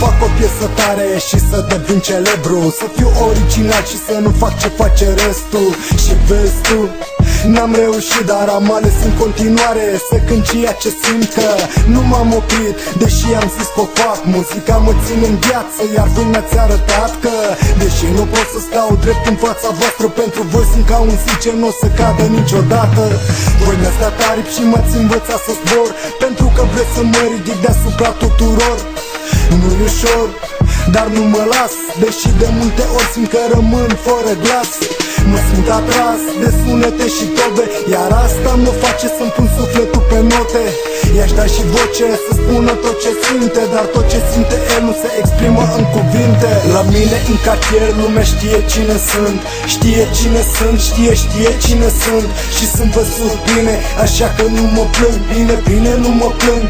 fac o piesă tare și să devin celebru, să fiu original și să nu fac ce face restul. Și vezi tu, n-am reușit, dar am ales în continuare să cânt ceea ce simt, că nu m-am oprit, deși am zis că o fac. Muzica mă ține în viață, iar voi mi-ați arătat că deși nu pot să stau drept în fața voastră, pentru voi sunt ca un zi ce nu o să cadă niciodată. Voi mi-ați dat aripi și m-ați învățat să zbor, pentru că vreți să mă ridic deasupra tuturor. Nu-i ușor, dar nu mă las, deși de multe ori simt că rămân fără glas. Mă simt atras de sunete și tobe, iar asta mă face să-mi pun sufletul pe note. I-aș da și voce să spună tot ce simte, dar tot ce simte el nu se exprimă în cuvinte. La mine în cartier lumea știe cine sunt, știe cine sunt, știe cine sunt. Și sunt văzut bine, așa că nu mă plâng. Bine, nu mă plâng,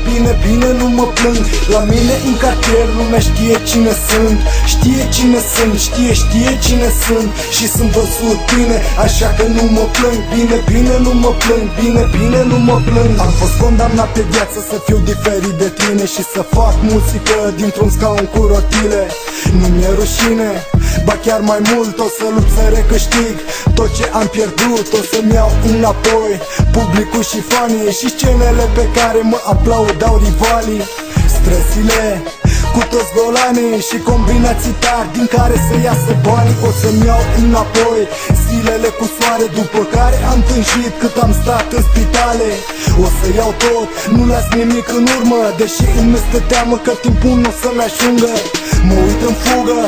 bine, nu mă plâng. La mine în cartier lumea știe cine sunt, știe cine sunt, știe cine sunt. Și sunt văzut bine, așa că nu mă plâng. Bine, nu mă plâng, bine, nu mă plâng. Am fost condamnat pe viață să fiu diferit de tine și să fac muzică dintr-un scaun cu rotile. Nu mi-e rușine, ba chiar mai mult, o să lupt să recâștig tot ce am pierdut, o să-mi iau înapoi publicul și fanii și scenele pe care mă aplaudau rivalii. Străzile cu toți golanii și combinații tari din care să iasă banii, o să-mi iau înapoi zilele cu soare, după care am tânjit cât am stat în spitale. O să iau tot, nu las nimic în urmă, deși îmi este teamă că timpul nu o să-mi ajungă. Mă uit în fugă,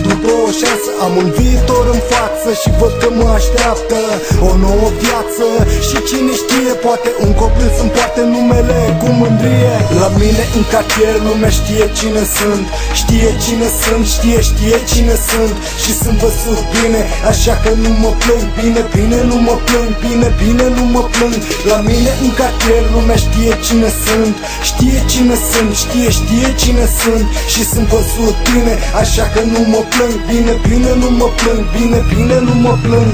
după o șansă, am un viitor în față și văd că mă așteaptă o nouă viață. Și cine știe, poate un copil să-mi poarte numele cu mândrie. La mine în cartier lumea știe cine sunt, știe cine sunt, știe cine sunt. Și sunt văzut bine, așa că nu mă plâng. Bine, nu mă plâng, bine, nu mă plâng. La mine în cartier lumea știe cine sunt, știe cine sunt, știe cine sunt. Și sunt văzut bine, așa că nu mă plâng. Bine, nu mă plâng, bine, nu mă plâng.